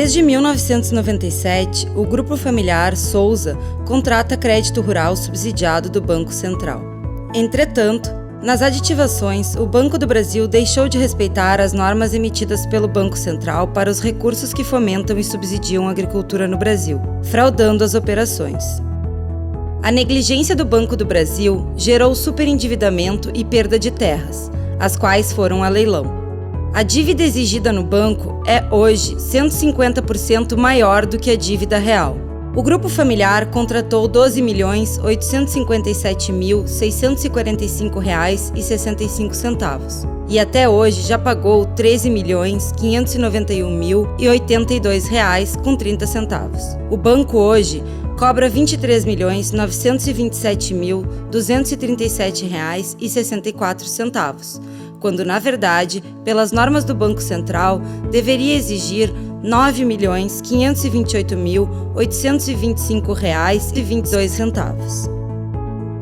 Desde 1997, o Grupo Familiar Souza contrata crédito rural subsidiado do Banco Central. Entretanto, nas aditivações, o Banco do Brasil deixou de respeitar as normas emitidas pelo Banco Central para os recursos que fomentam e subsidiam a agricultura no Brasil, fraudando as operações. A negligência do Banco do Brasil gerou superendividamento e perda de terras, as quais foram a leilão. A dívida exigida no banco é hoje 150% maior do que a dívida real. O Grupo Familiar contratou R$ 12.857.645,65 e até hoje já pagou R$ 13.591.082,30. O banco hoje cobra R$ 23.927.237,64, quando, na verdade, pelas normas do Banco Central, deveria exigir R$ 9.528.825,22.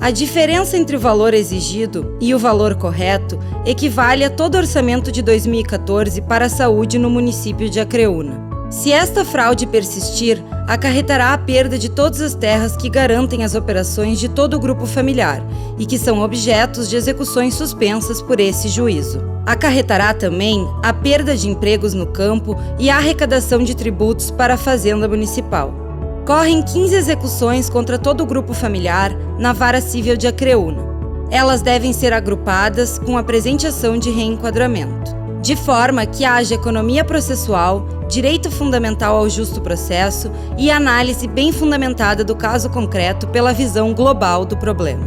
A diferença entre o valor exigido e o valor correto equivale a todo o orçamento de 2014 para a saúde no município de Acreúna. Se esta fraude persistir, acarretará a perda de todas as terras que garantem as operações de todo o grupo familiar e que são objetos de execuções suspensas por esse juízo. Acarretará também a perda de empregos no campo e a arrecadação de tributos para a Fazenda Municipal. Correm 15 execuções contra todo o grupo familiar na Vara Civil de Acreúna. Elas devem ser agrupadas com a presente ação de reenquadramento, de forma que haja economia processual, direito fundamental ao justo processo e análise bem fundamentada do caso concreto pela visão global do problema.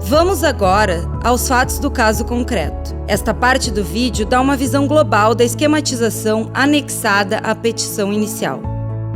Vamos agora aos fatos do caso concreto. Esta parte do vídeo dá uma visão global da esquematização anexada à petição inicial.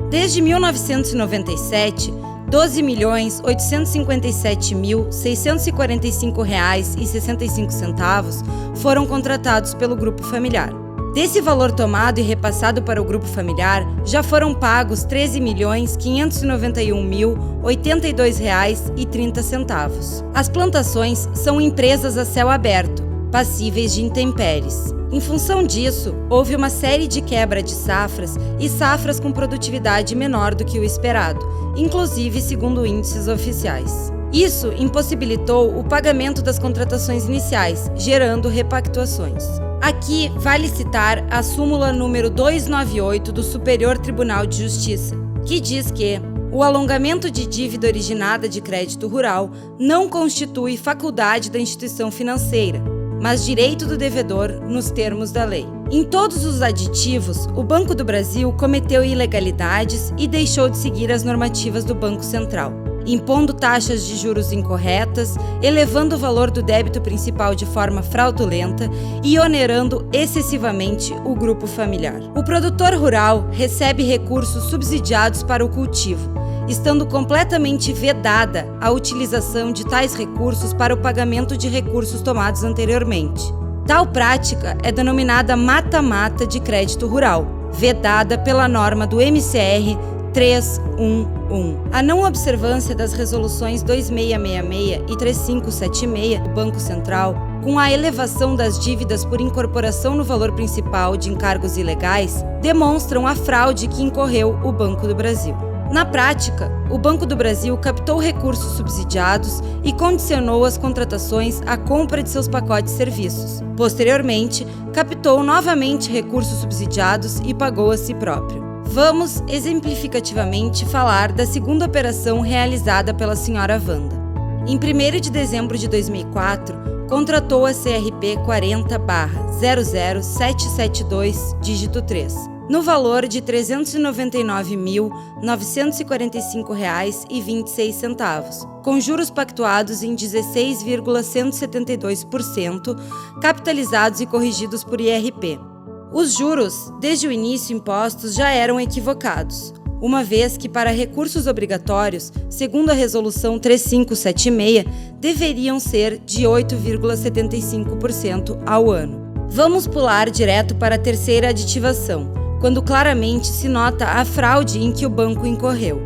Desde 1997, R$ 12.857.645,65 foram contratados pelo Grupo Familiar. Desse valor tomado e repassado para o Grupo Familiar, já foram pagos R$ 13.591.082,30. As plantações são empresas a céu aberto, passíveis de intempéries. Em função disso, houve uma série de quebra de safras e safras com produtividade menor do que o esperado, inclusive segundo índices oficiais. Isso impossibilitou o pagamento das contratações iniciais, gerando repactuações. Aqui vale citar a súmula número 298 do Superior Tribunal de Justiça, que diz que o alongamento de dívida originada de crédito rural não constitui faculdade da instituição financeira, mas direito do devedor nos termos da lei. Em todos os aditivos, o Banco do Brasil cometeu ilegalidades e deixou de seguir as normativas do Banco Central, impondo taxas de juros incorretas, elevando o valor do débito principal de forma fraudulenta e onerando excessivamente o grupo familiar. O produtor rural recebe recursos subsidiados para o cultivo, estando completamente vedada a utilização de tais recursos para o pagamento de recursos tomados anteriormente. Tal prática é denominada mata-mata de crédito rural, vedada pela norma do MCR 311. A não observância das resoluções 2666 e 3576 do Banco Central, com a elevação das dívidas por incorporação no valor principal de encargos ilegais, demonstram a fraude que incorreu o Banco do Brasil. Na prática, o Banco do Brasil captou recursos subsidiados e condicionou as contratações à compra de seus pacotes de serviços. Posteriormente, captou novamente recursos subsidiados e pagou a si próprio. Vamos exemplificativamente falar da segunda operação realizada pela senhora Wanda. Em 1º de dezembro de 2004, contratou a CRP 40/00772, dígito 3, no valor de R$ 399.945,26, com juros pactuados em 16,172%, capitalizados e corrigidos por IRP. Os juros, desde o início impostos, já eram equivocados, uma vez que para recursos obrigatórios, segundo a Resolução 3576, deveriam ser de 8,75% ao ano. Vamos pular direto para a terceira aditivação, quando claramente se nota a fraude em que o banco incorreu.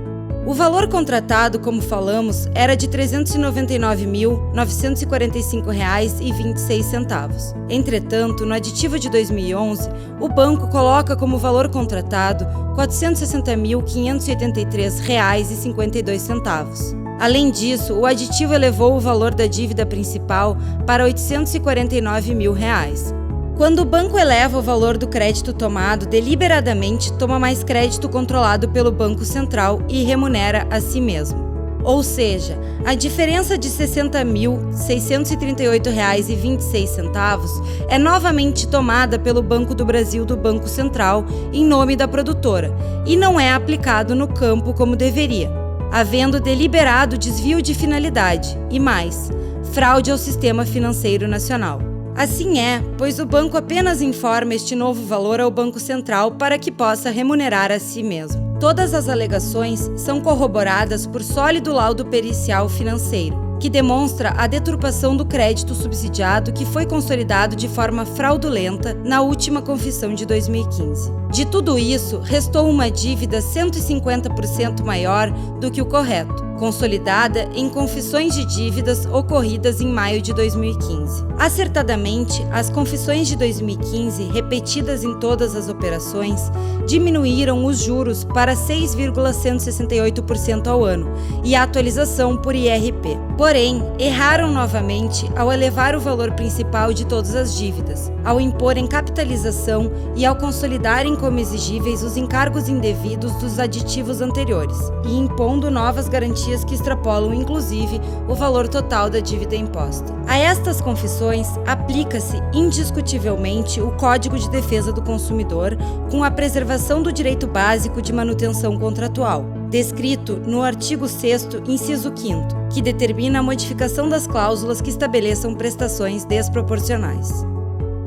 O valor contratado, como falamos, era de R$ 399.945,26. Entretanto, no aditivo de 2011, o banco coloca como valor contratado R$ 460.583,52. Além disso, o aditivo elevou o valor da dívida principal para R$ 849 mil. Quando o banco eleva o valor do crédito tomado, deliberadamente toma mais crédito controlado pelo Banco Central e remunera a si mesmo. Ou seja, a diferença de R$ 60.638,26 é novamente tomada pelo Banco do Brasil do Banco Central em nome da produtora e não é aplicado no campo como deveria, havendo deliberado desvio de finalidade e mais, fraude ao sistema financeiro nacional. Assim é, pois o banco apenas informa este novo valor ao Banco Central para que possa remunerar a si mesmo. Todas as alegações são corroboradas por sólido laudo pericial financeiro, que demonstra a deturpação do crédito subsidiado que foi consolidado de forma fraudulenta na última confissão de 2015. De tudo isso, restou uma dívida 150% maior do que o correto, consolidada em confissões de dívidas ocorridas em maio de 2015. Acertadamente, as confissões de 2015, repetidas em todas as operações, diminuíram os juros para 6,168% ao ano e a atualização por IRP. Porém, erraram novamente ao elevar o valor principal de todas as dívidas, ao imporem capitalização e ao consolidarem como exigíveis os encargos indevidos dos aditivos anteriores e impondo novas garantias que extrapolam, inclusive, o valor total da dívida imposta. A estas confissões, aplica-se indiscutivelmente o Código de Defesa do Consumidor com a preservação do direito básico de manutenção contratual, descrito no artigo 6º, inciso 5º, que determina a modificação das cláusulas que estabeleçam prestações desproporcionais.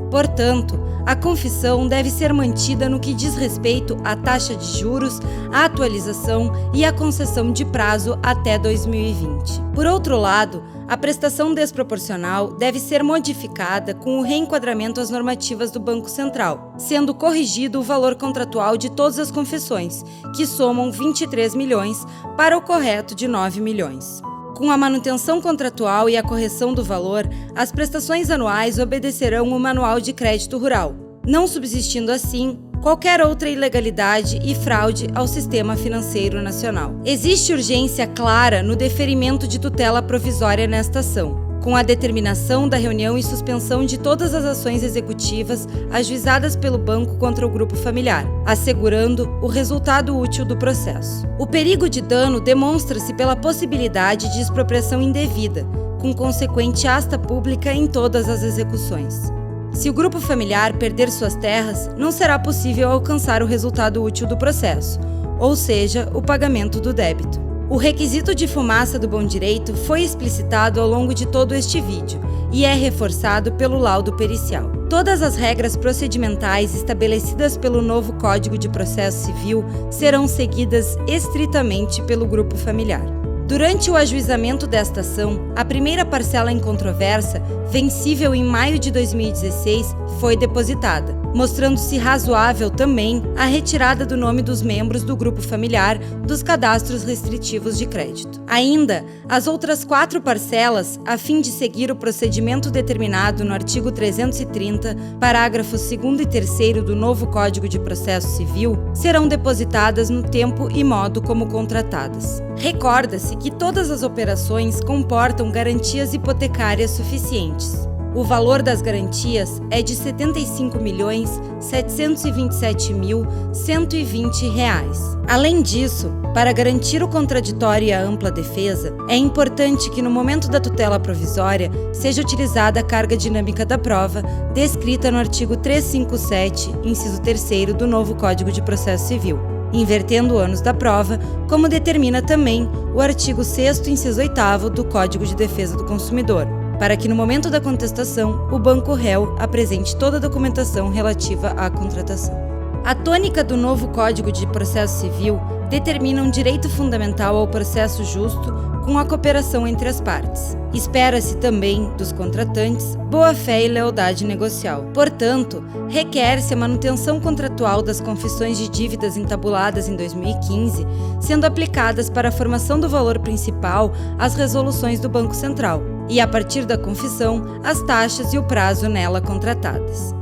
Portanto, a confissão deve ser mantida no que diz respeito à taxa de juros, à atualização e à concessão de prazo até 2020. Por outro lado, a prestação desproporcional deve ser modificada com o reenquadramento às normativas do Banco Central, sendo corrigido o valor contratual de todas as confissões, que somam 23 milhões, para o correto de 9 milhões. Com a manutenção contratual e a correção do valor, as prestações anuais obedecerão o Manual de Crédito Rural, não subsistindo assim qualquer outra ilegalidade e fraude ao sistema financeiro nacional. Existe urgência clara no deferimento de tutela provisória nesta ação, com a determinação da reunião e suspensão de todas as ações executivas ajuizadas pelo banco contra o grupo familiar, assegurando o resultado útil do processo. O perigo de dano demonstra-se pela possibilidade de expropriação indevida, com consequente asta pública em todas as execuções. Se o grupo familiar perder suas terras, não será possível alcançar o resultado útil do processo, ou seja, o pagamento do débito. O requisito de fumaça do bom direito foi explicitado ao longo de todo este vídeo e é reforçado pelo laudo pericial. Todas as regras procedimentais estabelecidas pelo novo Código de Processo Civil serão seguidas estritamente pelo grupo familiar. Durante o ajuizamento desta ação, a primeira parcela em controvérsia, vencível em maio de 2016, foi depositada, mostrando-se razoável também a retirada do nome dos membros do grupo familiar dos cadastros restritivos de crédito. Ainda, as outras 4 parcelas, a fim de seguir o procedimento determinado no artigo 330, parágrafos 2º e 3º do novo Código de Processo Civil, serão depositadas no tempo e modo como contratadas. Recorda-se que todas as operações comportam garantias hipotecárias suficientes. O valor das garantias é de R$ 75.727.120. Além disso, para garantir o contraditório e a ampla defesa, é importante que no momento da tutela provisória seja utilizada a carga dinâmica da prova, descrita no artigo 357, inciso 3º do novo Código de Processo Civil, invertendo ônus da prova, como determina também o artigo 6º, inciso 8º do Código de Defesa do Consumidor, para que no momento da contestação, o banco réu apresente toda a documentação relativa à contratação. A tônica do novo Código de Processo Civil determinam direito fundamental ao processo justo com a cooperação entre as partes. Espera-se também, dos contratantes, boa-fé e lealdade negocial. Portanto, requer-se a manutenção contratual das confissões de dívidas entabuladas em 2015, sendo aplicadas para a formação do valor principal as resoluções do Banco Central, e a partir da confissão, as taxas e o prazo nela contratadas.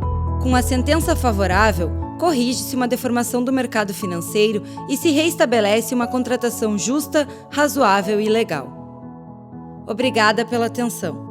Com a sentença favorável, corrige-se uma deformação do mercado financeiro e se reestabelece uma contratação justa, razoável e legal. Obrigada pela atenção.